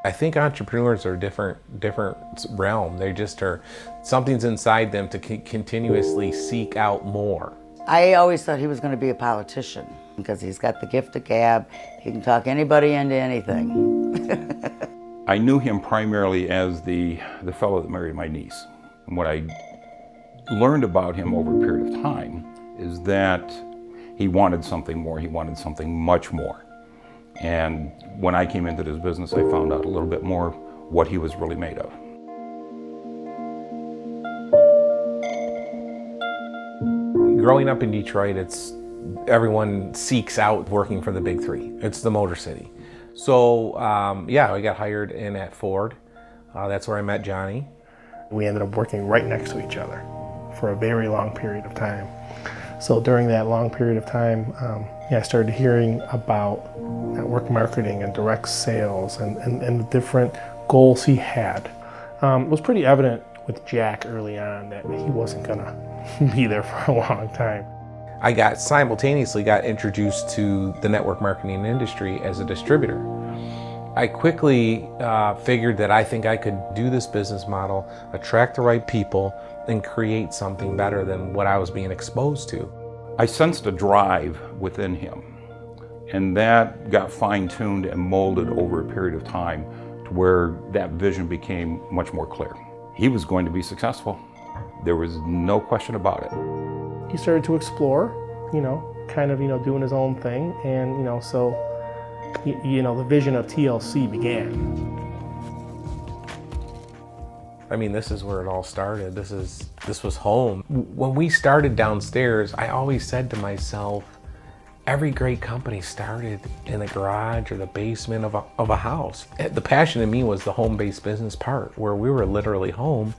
I think entrepreneurs are a different realm. They just are, something's inside them to continuously seek out more. I always thought he was going to be a politician because he's got the gift of gab. He can talk anybody into anything. I knew him primarily as the fellow that married my niece. And what I learned about him over a period of time is that he wanted something more. He wanted something much more. And when I came into this business, I found out a little bit more what he was really made of. Growing up in Detroit, everyone seeks out working for the big three. It's the Motor City. So yeah, I got hired in at Ford. That's where I met Johnny. We ended up working right next to each other for a very long period of time. So during that long period of time, I started hearing about network marketing and direct sales and the different goals he had. It was pretty evident with Jack early on that he wasn't gonna be there for a long time. I simultaneously got introduced to the network marketing industry as a distributor. I quickly figured that I think I could do this business model, attract the right people, and create something better than what I was being exposed to. I sensed a drive within him, and that got fine-tuned and molded over a period of time to where that vision became much more clear. He was going to be successful. There was no question about it. He started to explore, kind of, doing his own thing, and, so, the vision of TLC began. I mean, this is where it all started. This was home. When we started downstairs, I always said to myself, every great company started in the garage or the basement of a house. The passion in me was the home-based business part, where we were literally home.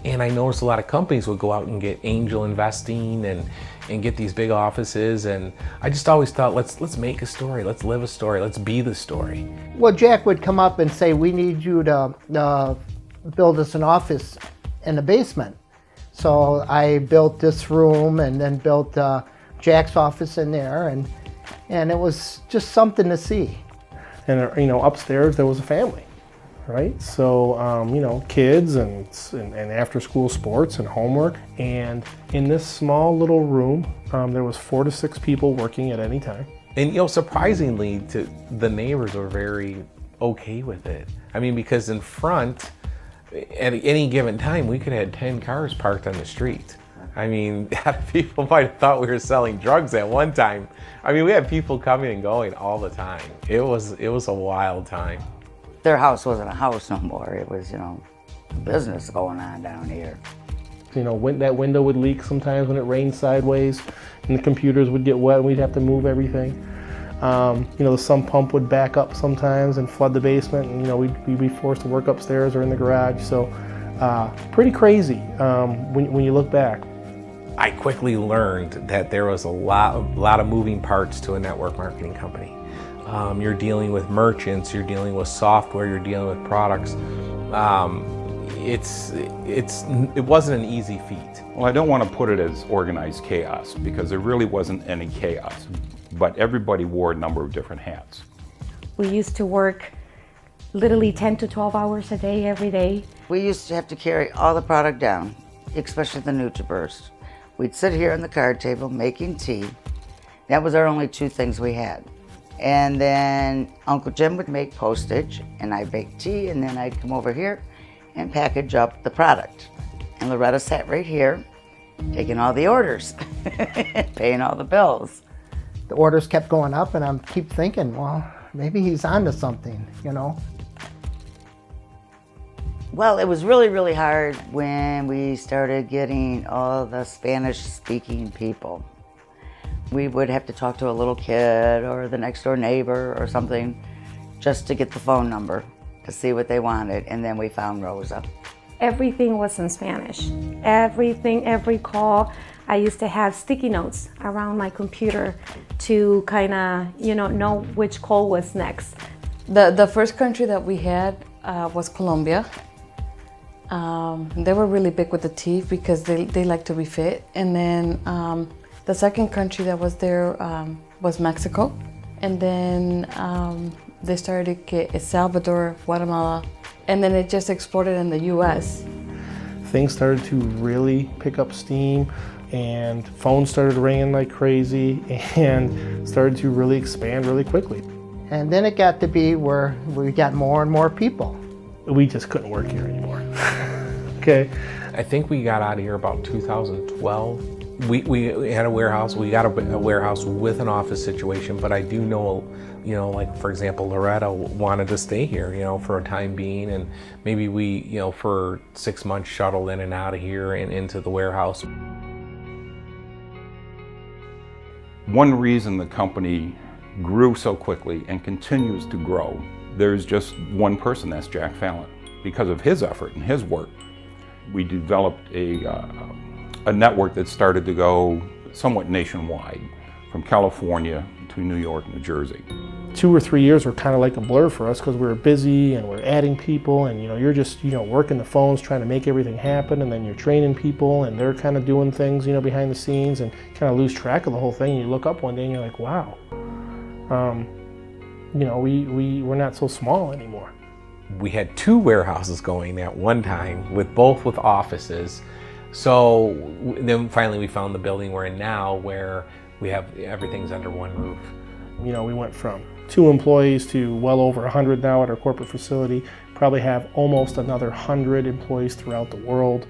And I noticed a lot of companies would go out and get angel investing and get these big offices. And I just always thought, let's make a story, let's live a story, let's be the story. Well, Jack would come up and say, we need you to build us an office in the basement. So I built this room and then built Jack's office in there, and it was just something to see. And upstairs there was a family, right? So kids and after school sports and homework. And in this small little room, there was 4 to 6 people working at any time. And surprisingly, the neighbors were very okay with it. I mean, because in front, at any given time, we could have had 10 cars parked on the street. I mean, people might have thought we were selling drugs at one time. I mean, we had people coming and going all the time. It was a wild time. Their house wasn't a house no more. It was, business going on down here. That window would leak sometimes when it rained sideways, and the computers would get wet and we'd have to move everything. The sump pump would back up sometimes and flood the basement, and we'd be forced to work upstairs or in the garage. So pretty crazy when you look back. I quickly learned that there was a lot of moving parts to a network marketing company. You're dealing with merchants, you're dealing with software, you're dealing with products. It wasn't an easy feat. Well, I don't want to put it as organized chaos, because there really wasn't any chaos, but everybody wore a number of different hats. We used to work literally 10 to 12 hours a day, every day. We used to have to carry all the product down, especially the Nutra. We'd sit here on the card table making tea. That was our only 2 things we had. And then Uncle Jim would make postage, and I'd bake tea, and then I'd come over here and package up the product. And Loretta sat right here, taking all the orders, paying all the bills. The orders kept going up, and I keep thinking, well, maybe he's onto something, Well, it was really, really hard when we started getting all the Spanish-speaking people. We would have to talk to a little kid or the next door neighbor or something just to get the phone number to see what they wanted, and then we found Rosa. Everything was in Spanish. Everything, every call. I used to have sticky notes around my computer to kind of, know which call was next. The first country that we had was Colombia. They were really big with the teeth because they like to be fit. And then the second country that was there was Mexico. And then They started in El Salvador, Guatemala, and then it just exported in the US. Things started to really pick up steam, and phones started ringing like crazy, and started to really expand really quickly. And then it got to be where we got more and more people. We just couldn't work here anymore. Okay. I think we got out of here about 2012. We had a warehouse. We got a warehouse with an office situation, but I do know, like for example, Loretta wanted to stay here, for a time being, and maybe we, for 6 months shuttled in and out of here and into the warehouse. One reason the company grew so quickly and continues to grow, there's just one person, that's Jack Fallon. Because of his effort and his work, we developed a network that started to go somewhat nationwide, from California to New York, New Jersey. 2 or 3 years were kind of like a blur for us because we were busy and we're adding people, and you're just working the phones trying to make everything happen, and then you're training people and they're kind of doing things behind the scenes, and kind of lose track of the whole thing. And you look up one day and you're like, wow, we're not so small anymore. We had 2 warehouses going at one time, both with offices. So then finally we found the building we're in now, where we have everything's under one roof. We went from 2 employees to well over 100 now at our corporate facility. Probably have almost another 100 employees throughout the world.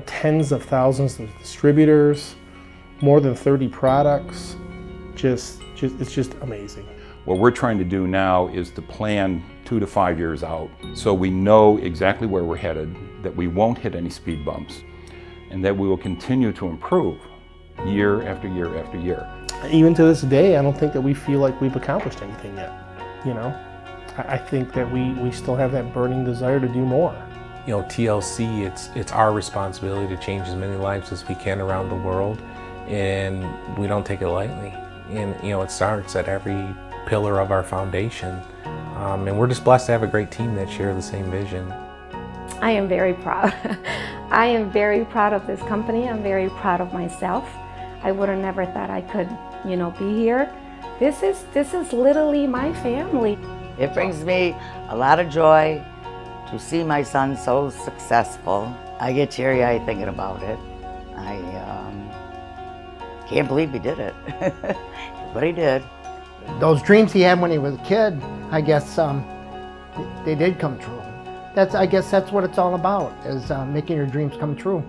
Tens of thousands of distributors, more than 30 products. It's just amazing. What we're trying to do now is to plan 2 to 5 years out, so we know exactly where we're headed, that we won't hit any speed bumps, and that we will continue to improve year after year after year. Even to this day, I don't think that we feel like we've accomplished anything yet. I think that we still have that burning desire to do more. TLC, it's our responsibility to change as many lives as we can around the world, and we don't take it lightly. And it starts at every pillar of our foundation. And we're just blessed to have a great team that share the same vision. I am very proud. I am very proud of this company. I'm very proud of myself. I would have never thought I could, be here. This is literally my family. It brings me a lot of joy to see my son so successful. I get teary-eyed thinking about it. I can't believe he did it, but he did. Those dreams he had when he was a kid, I guess they did come true. I guess that's what it's all about, is making your dreams come true.